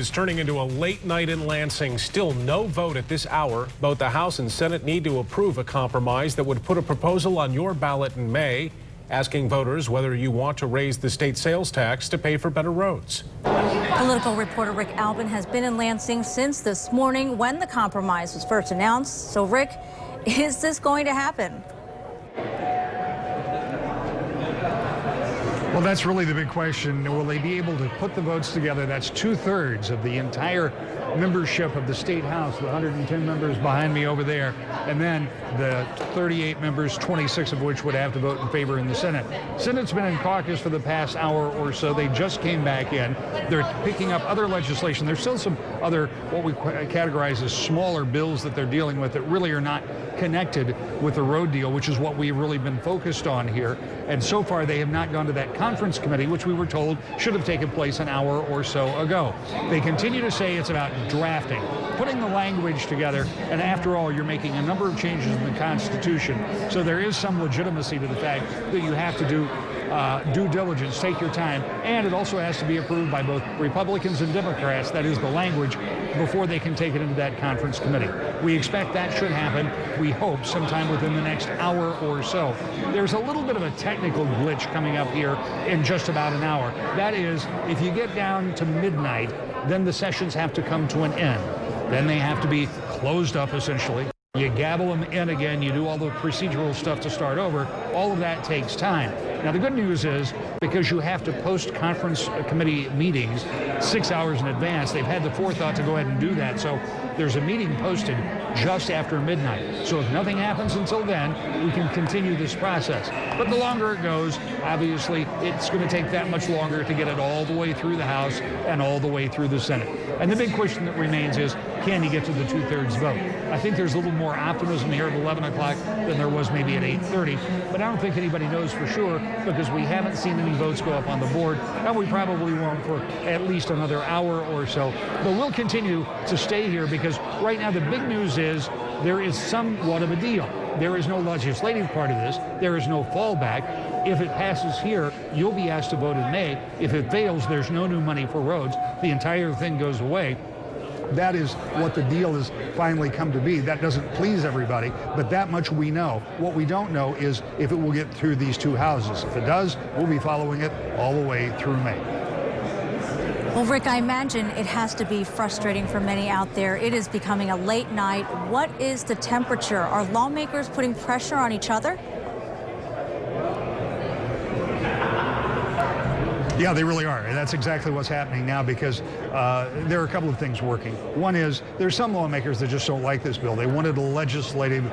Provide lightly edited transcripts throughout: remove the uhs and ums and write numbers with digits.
is turning into a late night in Lansing. Still no vote at this hour. Both the House and Senate need to approve a compromise that would put a proposal on your ballot in May, asking voters whether you want to raise the state sales tax to pay for better roads. Political reporter Rick Albin has been in Lansing since this morning when the compromise was first announced. So, Rick, is this going to happen? Well, that's really the big question. Will they be able to put the votes together? That's 2/3 of the entire membership of the state house, the 110 members behind me over there, and then the 38 members, 26 of which would have to vote in favor in the Senate. Senate's been in caucus for the past hour or so. They just came back in. They're picking up other legislation. There's still some other, what we categorize as smaller bills that they're dealing with that really are not connected with the road deal, which is what we've really been focused on here. And so far, they have not gone to that conference committee, which we were told should have taken place an hour or so ago. They continue to say it's about drafting, putting the language together, and after all, you're making a number of changes in the Constitution. So there is some legitimacy to the fact that you have to do due diligence, take your time, and it also has to be approved by both Republicans and Democrats, that is the language, before they can take it into that conference committee. We expect that should happen, we hope, sometime within the next hour or so. There's a little bit of a technical glitch coming up here in just about an hour. That is, if you get down to midnight, then the sessions have to come to an end. Then they have to be closed up, essentially. You gavel them in again, you do all the procedural stuff to start over. All of that takes time. Now, the good news is, because you have to post conference committee meetings 6 hours in advance, they've had the forethought to go ahead and do that. So there's a meeting posted just after midnight. So if nothing happens until then, we can continue this process. But the longer it goes, obviously, it's going to take that much longer to get it all the way through the House and all the way through the Senate. And the big question that remains is, can you get to the 2/3 vote? I think there's a little more optimism here at 11 o'clock than there was maybe at 8:30, but I don't think anybody knows for sure because we haven't seen any votes go up on the board, and we probably won't for at least another hour or so. But we'll continue to stay here because right now the big news is there is somewhat of a deal. There is no legislative part of this. There is no fallback. If it passes here, you'll be asked to vote in May. If it fails, there's no new money for roads. The entire thing goes away. That is what the deal has finally come to be. That doesn't please everybody, but that much we know. What we don't know is if it will get through these two houses. If it does, we'll be following it all the way through May. Well, Rick, I imagine it has to be frustrating for many out there. It is becoming a late night. What is the temperature? Are lawmakers putting pressure on each other? Yeah, they really are. And that's exactly what's happening now because there are a couple of things working. One is there's some lawmakers that just don't like this bill. They wanted a legislative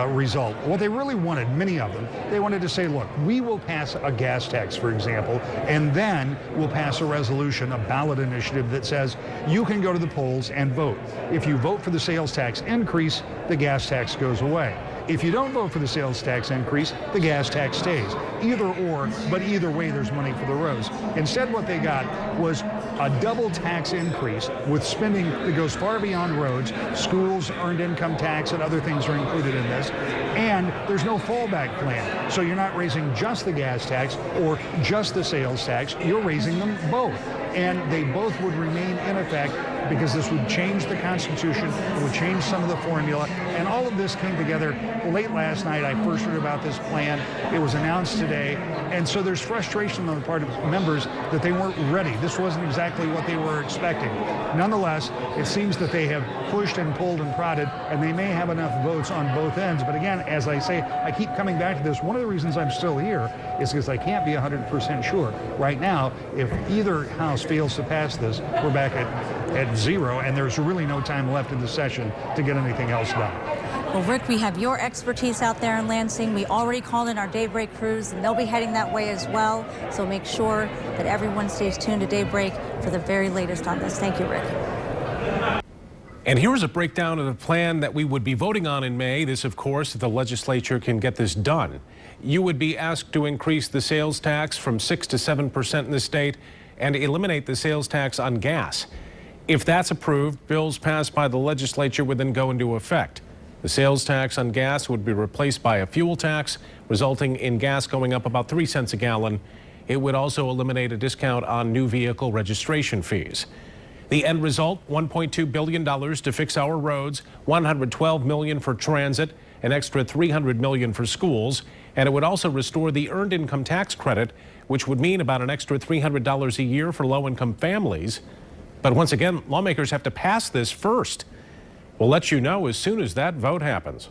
result. What they really wanted, many of them, they wanted to say, look, we will pass a gas tax, for example, and then we'll pass a resolution, a ballot initiative that says you can go to the polls and vote. If you vote for the sales tax increase, the gas tax goes away. If you don't vote for the sales tax increase, the gas tax stays. Either or, but either way, there's money for the roads. Instead, what they got was a double tax increase with spending that goes far beyond roads. Schools, earned income tax, and other things are included in this. And there's no fallback plan. So you're not raising just the gas tax or just the sales tax. You're raising them both. And they both would remain in effect because this would change the Constitution, it would change some of the formula, and all of this came together late last night. I first heard about this plan. It was announced today, and so there's frustration on the part of members that they weren't ready. This wasn't exactly what they were expecting. Nonetheless, it seems that they have pushed and pulled and prodded, and they may have enough votes on both ends. But again, as I say, I keep coming back to this. One of the reasons I'm still here is because I can't be 100% sure. Right now, if either house fails to pass this, we're back at zero, and there's really no time left in the session to get anything else done. Well, Rick, we have your expertise out there in Lansing. We already called in our Daybreak crews, and they'll be heading that way as well. So make sure that everyone stays tuned to Daybreak for the very latest on this. Thank you, Rick. And here's a breakdown of the plan that we would be voting on in May. This, of course, if the legislature can get this done. You would be asked to increase the sales tax from 6 to 7% in the state and eliminate the sales tax on gas. If that's approved, bills passed by the legislature would then go into effect. The sales tax on gas would be replaced by a fuel tax, resulting in gas going up about 3 cents a gallon. It would also eliminate a discount on new vehicle registration fees. The end result, $1.2 billion to fix our roads, $112 million for transit, an extra $300 million for schools, and it would also restore the earned income tax credit, which would mean about an extra $300 a year for low-income families. But once again, lawmakers have to pass this first. We'll let you know as soon as that vote happens.